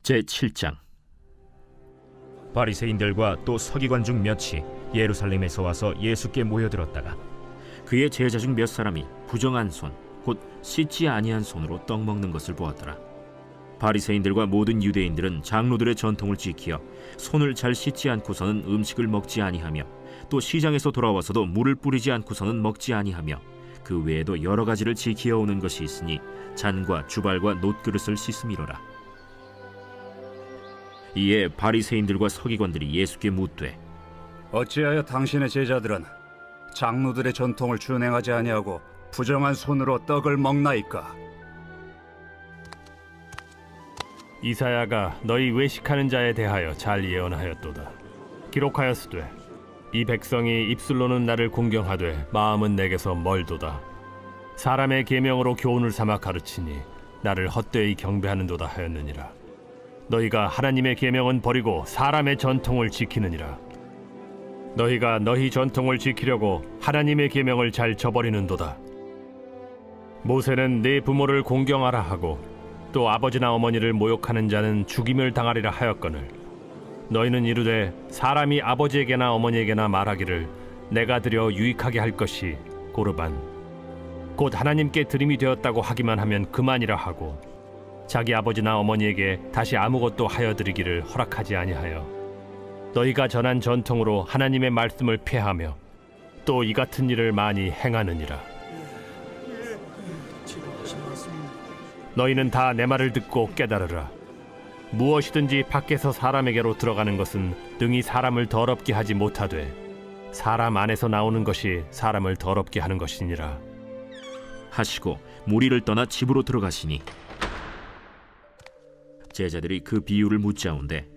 제7장. 바리새인들과 또 서기관 중 몇이 예루살렘에서 와서 예수께 모여들었다가 그의 제자 중 몇 사람이 부정한 손, 곧 씻지 아니한 손으로 떡 먹는 것을 보았더라. 바리새인들과 모든 유대인들은 장로들의 전통을 지키어 손을 잘 씻지 않고서는 음식을 먹지 아니하며, 또 시장에서 돌아와서도 물을 뿌리지 않고서는 먹지 아니하며, 그 외에도 여러 가지를 지키어 오는 것이 있으니 잔과 주발과 놋그릇을 씻음이로라. 이에 바리새인들과 서기관들이 예수께 묻되, 어찌하여 당신의 제자들은 장로들의 전통을 준행하지 아니하고 부정한 손으로 떡을 먹나이까? 이사야가 너희 외식하는 자에 대하여 잘 예언하였도다. 기록하였으되 이 백성이 입술로는 나를 공경하되 마음은 내게서 멀도다. 사람의 계명으로 교훈을 삼아 가르치니 나를 헛되이 경배하는도다 하였느니라. 너희가 하나님의 계명은 버리고 사람의 전통을 지키느니라. 너희가 너희 전통을 지키려고 하나님의 계명을 잘 저버리는도다. 모세는 네 부모를 공경하라 하고 또 아버지나 어머니를 모욕하는 자는 죽임을 당하리라 하였거늘, 너희는 이르되 사람이 아버지에게나 어머니에게나 말하기를 내가 드려 유익하게 할 것이 고르반 곧 하나님께 드림이 되었다고 하기만 하면 그만이라 하고, 자기 아버지나 어머니에게 다시 아무것도 하여 드리기를 허락하지 아니하여 너희가 전한 전통으로 하나님의 말씀을 폐하며 또 이 같은 일을 많이 행하느니라. 너희는 다 내 말을 듣고 깨달으라. 무엇이든지 밖에서 사람에게로 들어가는 것은 능히 사람을 더럽게 하지 못하되 사람 안에서 나오는 것이 사람을 더럽게 하는 것이니라 하시고 무리를 떠나 집으로 들어가시니 제자들이 그 비유를 묻자온데,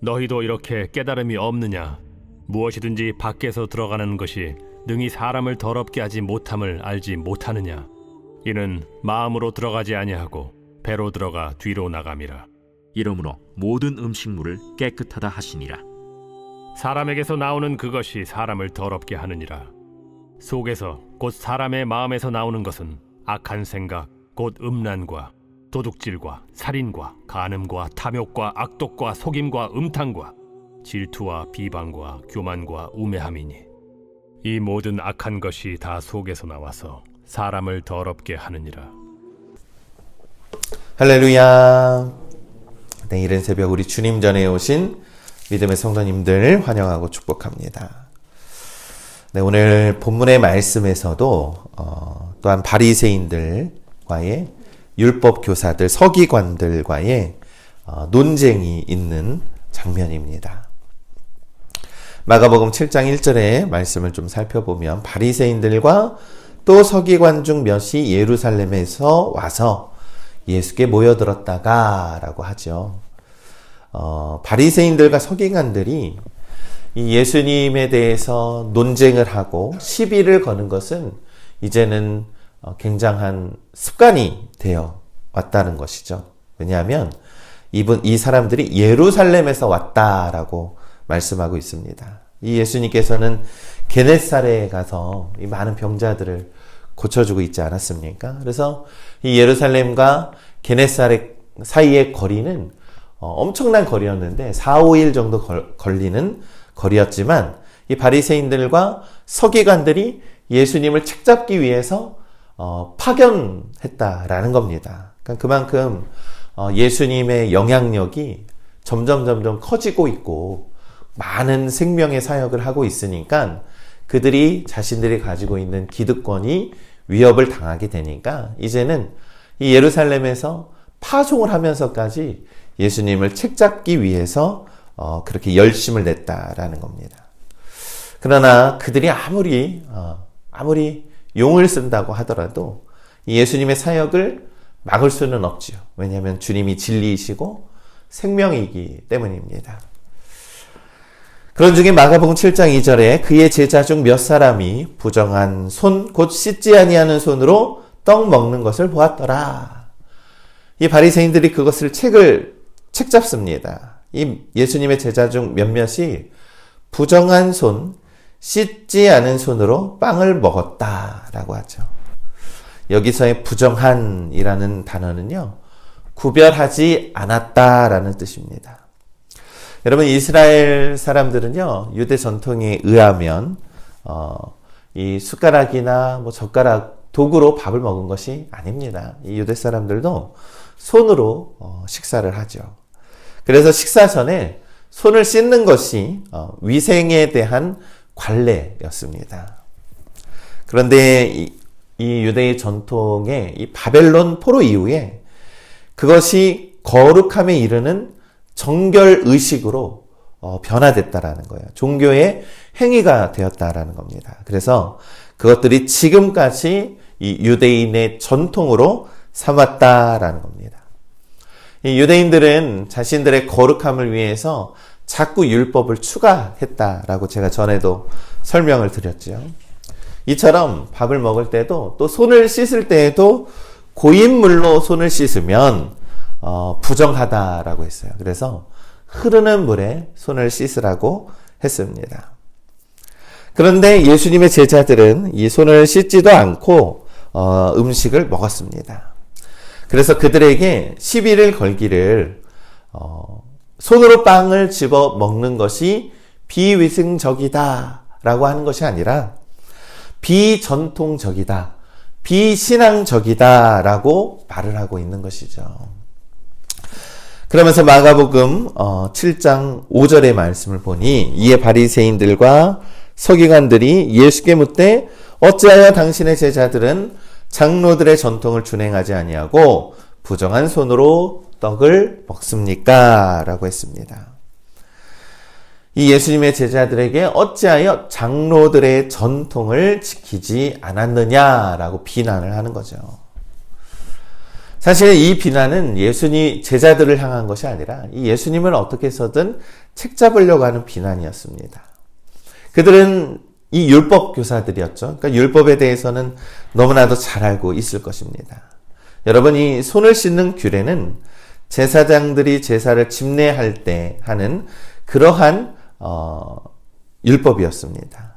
너희도 이렇게 깨달음이 없느냐? 무엇이든지 밖에서 들어가는 것이 능히 사람을 더럽게 하지 못함을 알지 못하느냐? 이는 마음으로 들어가지 아니하고 배로 들어가 뒤로 나감이라. 이러므로 모든 음식물을 깨끗하다 하시니라. 사람에게서 나오는 그것이 사람을 더럽게 하느니라. 속에서 곧 사람의 마음에서 나오는 것은 악한 생각 곧 음란과 도둑질과 살인과 간음과 탐욕과 악독과 속임과 음탕과 질투와 비방과 교만과 우매함이니 이 모든 악한 것이 다 속에서 나와서 사람을 더럽게 하느니라. 할렐루야. 네, 이른 새벽 우리 주님 전에 오신 믿음의 성도님들 환영하고 축복합니다. 네, 오늘 본문의 말씀에서도 또한 바리새인들과의 율법 교사들, 서기관들과의 논쟁이 있는 장면입니다. 마가복음 7장 1절의 말씀을 좀 살펴보면, 바리새인들과 또 서기관 중 몇이 예루살렘에서 와서 예수께 모여들었다가 라고 하죠. 바리새인들과 서기관들이 이 예수님에 대해서 논쟁을 하고 시비를 거는 것은 이제는 굉장한 습관이 되어 왔다는 것이죠. 왜냐하면 이 사람들이 예루살렘에서 왔다라고 말씀하고 있습니다. 이 예수님께서는 게네사렛에 가서 이 많은 병자들을 고쳐주고 있지 않았습니까? 그래서 이 예루살렘과 게네사렛 사이의 거리는 엄청난 거리였는데 4, 5일 정도 걸리는 거리였지만, 이 바리새인들과 서기관들이 예수님을 책잡기 위해서 파견했다라는 겁니다. 그러니까 그만큼 예수님의 영향력이 점점 커지고 있고 많은 생명의 사역을 하고 있으니까 그들이 자신들이 가지고 있는 기득권이 위협을 당하게 되니까 이제는 이 예루살렘에서 파송을 하면서까지 예수님을 책잡기 위해서 그렇게 열심을 냈다라는 겁니다. 그러나 그들이 아무리 용을 쓴다고 하더라도 예수님의 사역을 막을 수는 없지요. 왜냐하면 주님이 진리이시고 생명이기 때문입니다. 그런 중에 마가복음 7장 2절에 그의 제자 중 몇 사람이 부정한 손, 곧 씻지 아니하는 손으로 떡 먹는 것을 보았더라. 이 바리새인들이 그것을 책잡습니다. 이 예수님의 제자 중 몇몇이 부정한 손, 씻지 않은 손으로 빵을 먹었다라고 하죠. 여기서의 부정한이라는 단어는요, 구별하지 않았다라는 뜻입니다. 여러분, 이스라엘 사람들은요, 유대 전통에 의하면 이 숟가락이나 뭐 젓가락, 도구로 밥을 먹은 것이 아닙니다. 이 유대 사람들도 손으로 식사를 하죠. 그래서 식사 전에 손을 씻는 것이 위생에 대한 관례였습니다. 그런데 이 유대의 전통의 이 바벨론 포로 이후에 그것이 거룩함에 이르는 정결 의식으로 변화됐다라는 거예요. 종교의 행위가 되었다라는 겁니다. 그래서 그것들이 지금까지 이 유대인의 전통으로 삼았다라는 겁니다. 이 유대인들은 자신들의 거룩함을 위해서 자꾸 율법을 추가했다라고 제가 전에도 설명을 드렸죠. 이처럼 밥을 먹을 때도 또 손을 씻을 때에도 고인물로 손을 씻으면 부정하다라고 했어요. 그래서 흐르는 물에 손을 씻으라고 했습니다. 그런데 예수님의 제자들은 이 손을 씻지도 않고 음식을 먹었습니다. 그래서 그들에게 시비를 걸기를 손으로 빵을 집어 먹는 것이 비위생적이다 라고 하는 것이 아니라 비전통적이다, 비신앙적이다 라고 말을 하고 있는 것이죠. 그러면서 마가복음 7장 5절의 말씀을 보니 이에 바리새인들과 서기관들이 예수께 묻되 어찌하여 당신의 제자들은 장로들의 전통을 준행하지 아니하고 부정한 손으로 떡을 먹습니까? 라고 했습니다. 이 예수님의 제자들에게 어찌하여 장로들의 전통을 지키지 않았느냐라고 비난을 하는 거죠. 사실 이 비난은 예수님 제자들을 향한 것이 아니라 이 예수님을 어떻게 해서든 책잡으려고 하는 비난이었습니다. 그들은 이 율법 교사들이었죠. 그러니까 율법에 대해서는 너무나도 잘 알고 있을 것입니다. 여러분, 이 손을 씻는 규례는 제사장들이 제사를 집례할 때 하는 그러한 율법이었습니다.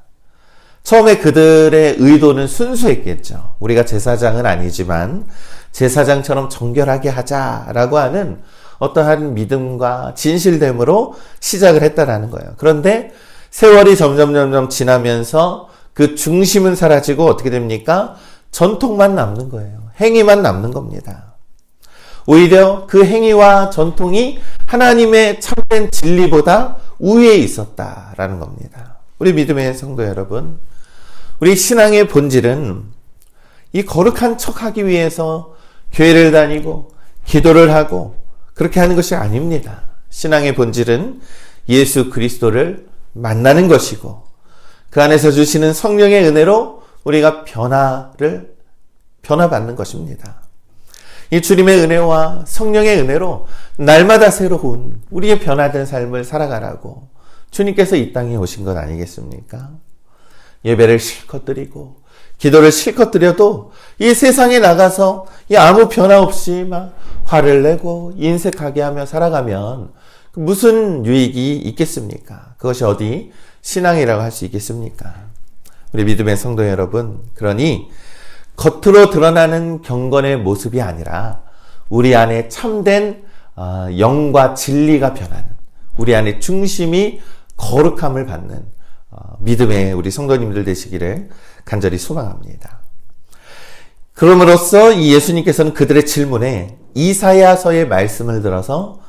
처음에 그들의 의도는 순수했겠죠. 우리가 제사장은 아니지만 제사장처럼 정결하게 하자라고 하는 어떠한 믿음과 진실됨으로 시작을 했다라는 거예요. 그런데 세월이 점점 지나면서 그 중심은 사라지고 어떻게 됩니까? 전통만 남는 거예요. 행위만 남는 겁니다. 오히려 그 행위와 전통이 하나님의 참된 진리보다 우위에 있었다라는 겁니다. 우리 믿음의 성도 여러분, 우리 신앙의 본질은 이 거룩한 척하기 위해서 교회를 다니고 기도를 하고 그렇게 하는 것이 아닙니다. 신앙의 본질은 예수 그리스도를 만나는 것이고 그 안에서 주시는 성령의 은혜로 우리가 변화받는 것입니다. 이 주님의 은혜와 성령의 은혜로 날마다 새로운 우리의 변화된 삶을 살아가라고 주님께서 이 땅에 오신 것 아니겠습니까? 예배를 실컷 드리고 기도를 실컷 드려도 이 세상에 나가서 아무 변화 없이 막 화를 내고 인색하게 하며 살아가면 무슨 유익이 있겠습니까? 그것이 어디 신앙이라고 할 수 있겠습니까? 우리 믿음의 성도 여러분, 그러니 겉으로 드러나는 경건의 모습이 아니라 우리 안에 참된 영과 진리가 변하는, 우리 안에 중심이 거룩함을 받는 믿음의 우리 성도님들 되시기를 간절히 소망합니다. 그럼으로써 이 예수님께서는 그들의 질문에 이사야서의 말씀을 들어서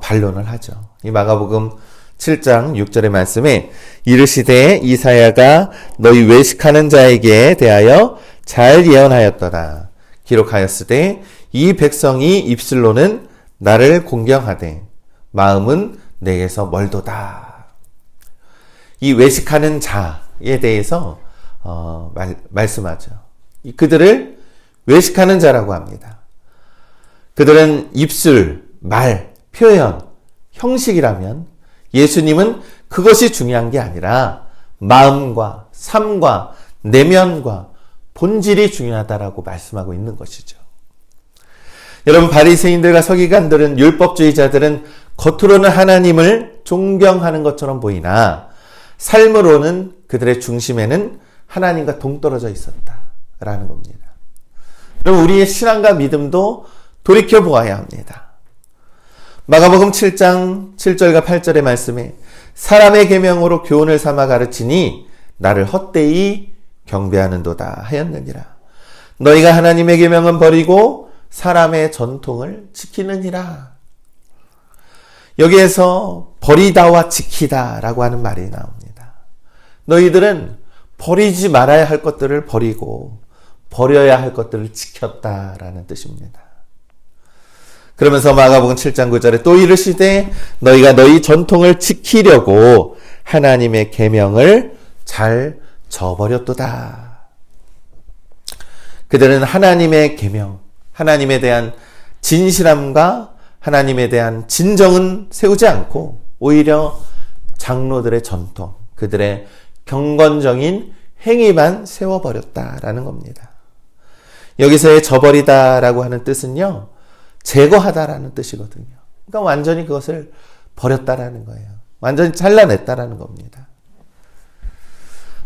반론을 하죠. 이 마가복음 7장 6절의 말씀에 이르시되 이사야가 너희 외식하는 자에게 대하여 잘 예언하였더라. 기록하였으되 이 백성이 입술로는 나를 공경하되 마음은 내게서 멀도다. 이 외식하는 자에 대해서 말씀하죠. 그들을 외식하는 자라고 합니다. 그들은 입술, 말, 표현, 형식이라면 예수님은 그것이 중요한 게 아니라 마음과 삶과 내면과 본질이 중요하다라고 말씀하고 있는 것이죠. 여러분, 바리새인들과 서기관들은, 율법주의자들은 겉으로는 하나님을 존경하는 것처럼 보이나 삶으로는 그들의 중심에는 하나님과 동떨어져 있었다라는 겁니다. 그럼 우리의 신앙과 믿음도 돌이켜 보아야 합니다. 마가복음 7장 7절과 8절의 말씀에 사람의 계명으로 교훈을 삼아 가르치니 나를 헛되이 경배하는도다 하였느니라. 너희가 하나님의 계명은 버리고 사람의 전통을 지키느니라. 여기에서 버리다와 지키다라고 하는 말이 나옵니다. 너희들은 버리지 말아야 할 것들을 버리고 버려야 할 것들을 지켰다라는 뜻입니다. 그러면서 마가복음 7장 9절에 또 이르시되 너희가 너희 전통을 지키려고 하나님의 계명을 잘 저버렸도다. 그들은 하나님의 계명, 하나님에 대한 진실함과 하나님에 대한 진정은 세우지 않고 오히려 장로들의 전통, 그들의 경건적인 행위만 세워버렸다라는 겁니다. 여기서의 저버리다라고 하는 뜻은요, 제거하다라는 뜻이거든요. 그러니까 완전히 그것을 버렸다라는 거예요. 완전히 잘라냈다라는 겁니다.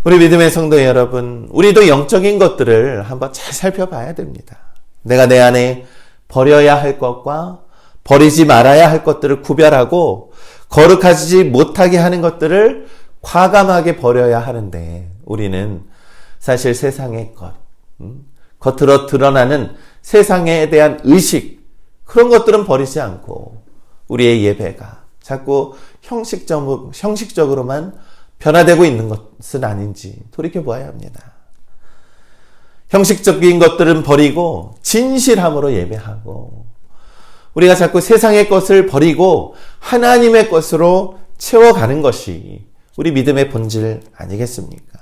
우리 믿음의 성도 여러분, 우리도 영적인 것들을 한번 잘 살펴봐야 됩니다. 내가 내 안에 버려야 할 것과 버리지 말아야 할 것들을 구별하고 거룩하지 못하게 하는 것들을 과감하게 버려야 하는데 우리는 사실 세상의 것, 겉으로 드러나는 세상에 대한 의식, 그런 것들은 버리지 않고 우리의 예배가 자꾸 형식적으로만 변화되고 있는 것은 아닌지 돌이켜보아야 합니다. 형식적인 것들은 버리고 진실함으로 예배하고 우리가 자꾸 세상의 것을 버리고 하나님의 것으로 채워가는 것이 우리 믿음의 본질 아니겠습니까?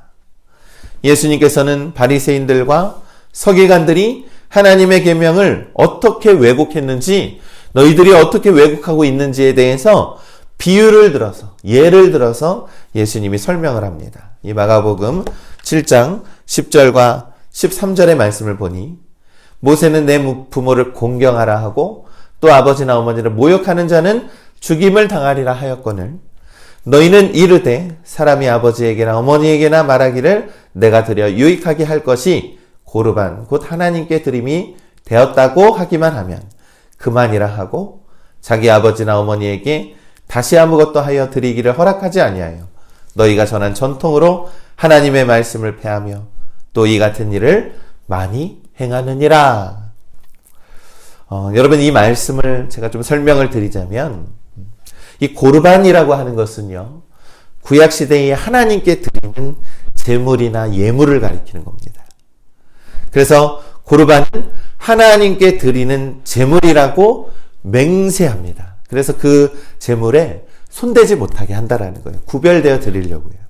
예수님께서는 바리새인들과 서기관들이 하나님의 계명을 어떻게 왜곡했는지, 너희들이 어떻게 왜곡하고 있는지에 대해서 비유를 들어서, 예를 들어서 예수님이 설명을 합니다. 이 마가복음 7장 10절과 13절의 말씀을 보니 모세는 내 부모를 공경하라 하고 또 아버지나 어머니를 모욕하는 자는 죽임을 당하리라 하였거늘 너희는 이르되 사람이 아버지에게나 어머니에게나 말하기를 내가 드려 유익하게 할 것이 고르반 곧 하나님께 드림이 되었다고 하기만 하면 그만이라 하고 자기 아버지나 어머니에게 다시 아무것도 하여 드리기를 허락하지 아니하여 너희가 전한 전통으로 하나님의 말씀을 폐하며 또 이 같은 일을 많이 행하느니라. 여러분, 이 말씀을 제가 좀 설명을 드리자면 이 고르반이라고 하는 것은요, 구약시대에 하나님께 드리는 제물이나 예물을 가리키는 겁니다. 그래서 고르반은 하나님께 드리는 제물이라고 맹세합니다. 그래서 그 제물에 손대지 못하게 한다라는 거예요. 구별되어 드리려고요.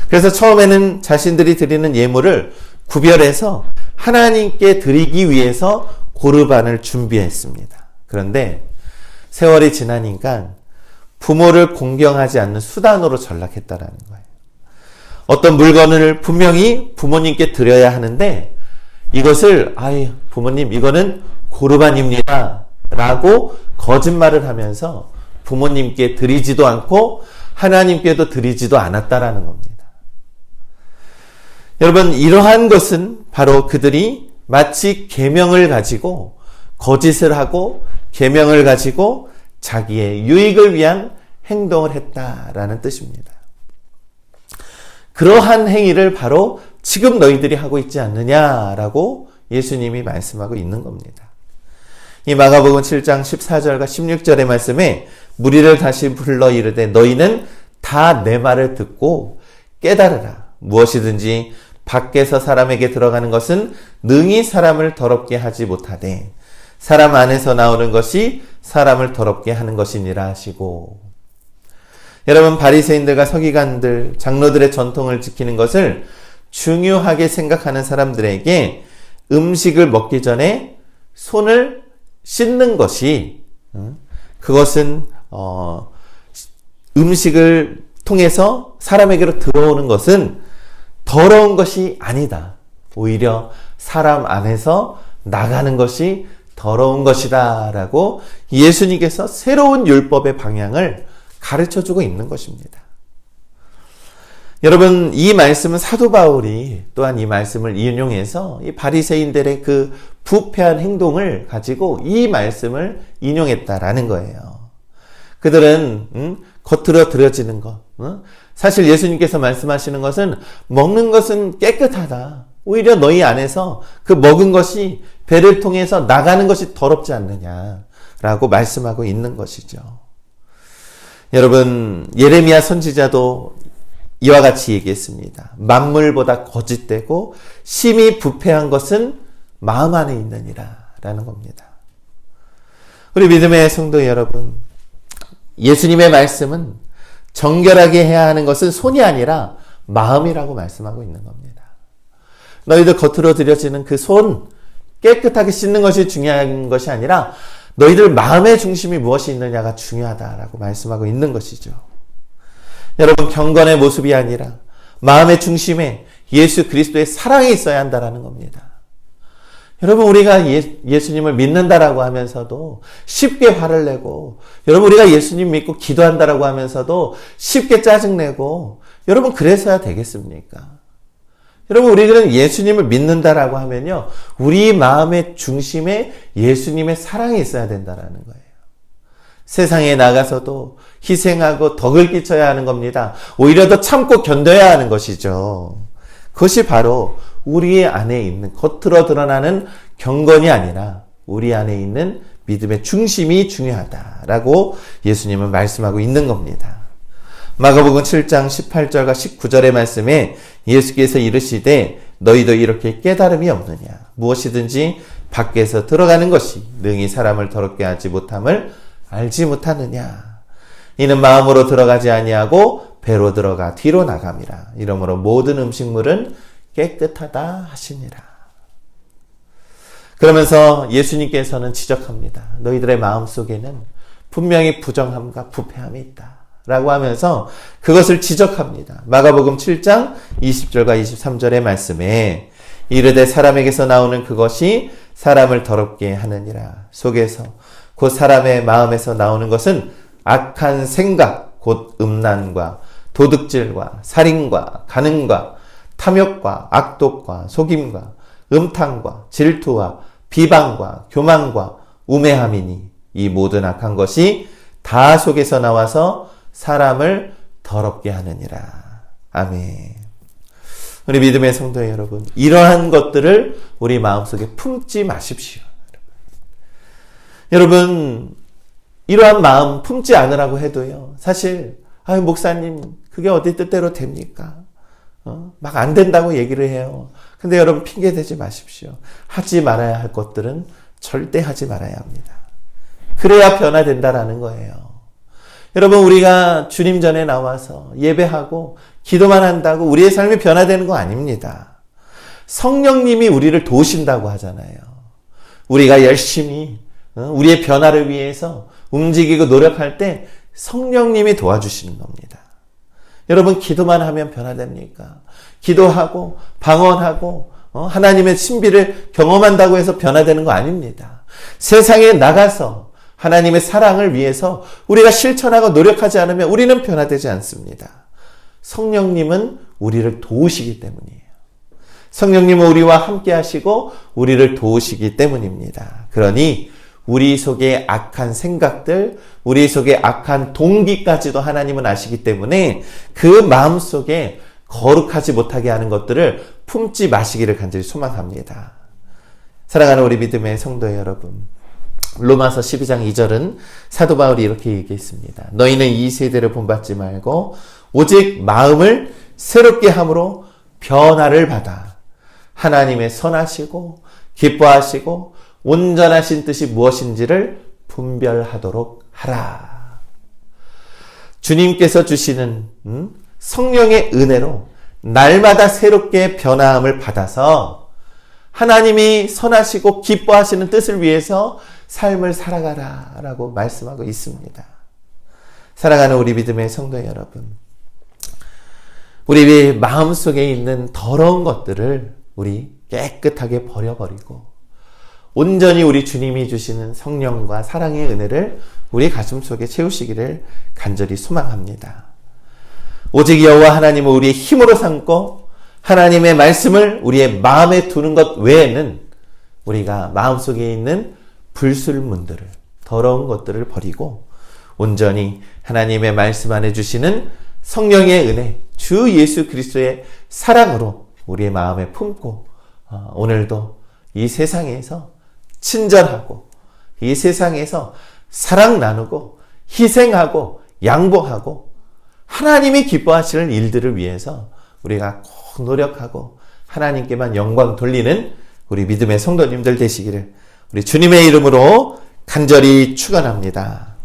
그래서 처음에는 자신들이 드리는 예물을 구별해서 하나님께 드리기 위해서 고르반을 준비했습니다. 그런데 세월이 지나니까 부모를 공경하지 않는 수단으로 전락했다라는 거예요. 어떤 물건을 분명히 부모님께 드려야 하는데 이것을 부모님 이거는 고르반입니다 라고 거짓말을 하면서 부모님께 드리지도 않고 하나님께도 드리지도 않았다라는 겁니다. 여러분, 이러한 것은 바로 그들이 마치 계명을 가지고 거짓을 하고 계명을 가지고 자기의 유익을 위한 행동을 했다라는 뜻입니다. 그러한 행위를 바로 지금 너희들이 하고 있지 않느냐라고 예수님이 말씀하고 있는 겁니다. 이 마가복음 7장 14절과 16절의 말씀에 무리를 다시 불러 이르되 너희는 다 내 말을 듣고 깨달으라. 무엇이든지 밖에서 사람에게 들어가는 것은 능히 사람을 더럽게 하지 못하되 사람 안에서 나오는 것이 사람을 더럽게 하는 것이니라 하시고, 여러분, 바리새인들과 서기관들, 장로들의 전통을 지키는 것을 중요하게 생각하는 사람들에게 음식을 먹기 전에 손을 씻는 것이 그것은 음식을 통해서 사람에게로 들어오는 것은 더러운 것이 아니다. 오히려 사람 안에서 나가는 것이 더러운 것이다 라고 예수님께서 새로운 율법의 방향을 가르쳐주고 있는 것입니다. 여러분, 이 말씀은 사도 바울이 또한 이 말씀을 인용해서 이 바리새인들의 그 부패한 행동을 가지고 이 말씀을 인용했다라는 거예요. 그들은 겉으로 드려지는 것, 사실 예수님께서 말씀하시는 것은 먹는 것은 깨끗하다. 오히려 너희 안에서 그 먹은 것이 배를 통해서 나가는 것이 더럽지 않느냐라고 말씀하고 있는 것이죠. 여러분, 예레미야 선지자도 이와 같이 얘기했습니다. 만물보다 거짓되고 심히 부패한 것은 마음 안에 있느니라 라는 겁니다. 우리 믿음의 성도 여러분, 예수님의 말씀은 정결하게 해야 하는 것은 손이 아니라 마음이라고 말씀하고 있는 겁니다. 너희들 겉으로 드려지는 그 손 깨끗하게 씻는 것이 중요한 것이 아니라 너희들 마음의 중심이 무엇이 있느냐가 중요하다라고 말씀하고 있는 것이죠. 여러분, 경건의 모습이 아니라 마음의 중심에 예수 그리스도의 사랑이 있어야 한다라는 겁니다. 여러분, 우리가 예수님을 믿는다라고 하면서도 쉽게 화를 내고, 여러분, 우리가 예수님 믿고 기도한다라고 하면서도 쉽게 짜증내고, 여러분, 그래서야 되겠습니까? 여러분, 우리들은 예수님을 믿는다라고 하면요, 우리 마음의 중심에 예수님의 사랑이 있어야 된다라는 거예요. 세상에 나가서도 희생하고 덕을 끼쳐야 하는 겁니다. 오히려 더 참고 견뎌야 하는 것이죠. 그것이 바로 우리 안에 있는, 겉으로 드러나는 경건이 아니라 우리 안에 있는 믿음의 중심이 중요하다라고 예수님은 말씀하고 있는 겁니다. 마가복음 7장 18절과 19절의 말씀에 예수께서 이르시되 너희도 이렇게 깨달음이 없느냐. 무엇이든지 밖에서 들어가는 것이 능히 사람을 더럽게 하지 못함을 알지 못하느냐. 이는 마음으로 들어가지 아니하고 배로 들어가 뒤로 나감이라. 이러므로 모든 음식물은 깨끗하다 하시니라. 그러면서 예수님께서는 지적합니다. 너희들의 마음속에는 분명히 부정함과 부패함이 있다 라고 하면서 그것을 지적합니다. 마가복음 7장 20절과 23절의 말씀에 이르되 사람에게서 나오는 그것이 사람을 더럽게 하느니라. 속에서 곧 사람의 마음에서 나오는 것은 악한 생각, 곧 음란과 도둑질과 살인과 간음과 탐욕과 악독과 속임과 음탕과 질투와 비방과 교만과 우매함이니 이 모든 악한 것이 다 속에서 나와서 사람을 더럽게 하느니라. 아멘. 우리 믿음의 성도 여러분, 이러한 것들을 우리 마음속에 품지 마십시오. 여러분, 이러한 마음 품지 않으라고 해도요, 사실 목사님 그게 어디 뜻대로 됩니까? 막 안 된다고 얘기를 해요. 근데 여러분, 핑계 대지 마십시오. 하지 말아야 할 것들은 절대 하지 말아야 합니다. 그래야 변화된다라는 거예요. 여러분, 우리가 주님 전에 나와서 예배하고 기도만 한다고 우리의 삶이 변화되는 거 아닙니다. 성령님이 우리를 도우신다고 하잖아요. 우리가 열심히 우리의 변화를 위해서 움직이고 노력할 때 성령님이 도와주시는 겁니다. 여러분, 기도만 하면 변화됩니까? 기도하고 방언하고 하나님의 신비를 경험한다고 해서 변화되는 거 아닙니다. 세상에 나가서 하나님의 사랑을 위해서 우리가 실천하고 노력하지 않으면 우리는 변화되지 않습니다. 성령님은 우리를 도우시기 때문이에요. 성령님은 우리와 함께 하시고 우리를 도우시기 때문입니다. 그러니 우리 속에 악한 생각들, 우리 속에 악한 동기까지도 하나님은 아시기 때문에 그 마음 속에 거룩하지 못하게 하는 것들을 품지 마시기를 간절히 소망합니다. 사랑하는 우리 믿음의 성도 여러분, 로마서 12장 2절은 사도 바울이 이렇게 얘기했습니다. 너희는 이 세대를 본받지 말고 오직 마음을 새롭게 함으로 변화를 받아 하나님의 선하시고 기뻐하시고 온전하신 뜻이 무엇인지를 분별하도록 하라. 주님께서 주시는 성령의 은혜로 날마다 새롭게 변화함을 받아서 하나님이 선하시고 기뻐하시는 뜻을 위해서 삶을 살아가라 라고 말씀하고 있습니다. 사랑하는 우리 믿음의 성도 여러분, 우리 마음속에 있는 더러운 것들을 우리 깨끗하게 버려버리고 온전히 우리 주님이 주시는 성령과 사랑의 은혜를 우리 가슴 속에 채우시기를 간절히 소망합니다. 오직 여호와 하나님을 우리의 힘으로 삼고 하나님의 말씀을 우리의 마음에 두는 것 외에는 우리가 마음속에 있는 불순물들을, 더러운 것들을 버리고 온전히 하나님의 말씀 안에 주시는 성령의 은혜, 주 예수 그리스도의 사랑으로 우리의 마음에 품고 오늘도 이 세상에서 친절하고 이 세상에서 사랑 나누고 희생하고 양보하고 하나님이 기뻐하시는 일들을 위해서 우리가 꼭 노력하고 하나님께만 영광 돌리는 우리 믿음의 성도님들 되시기를 우리 주님의 이름으로 간절히 축원합니다.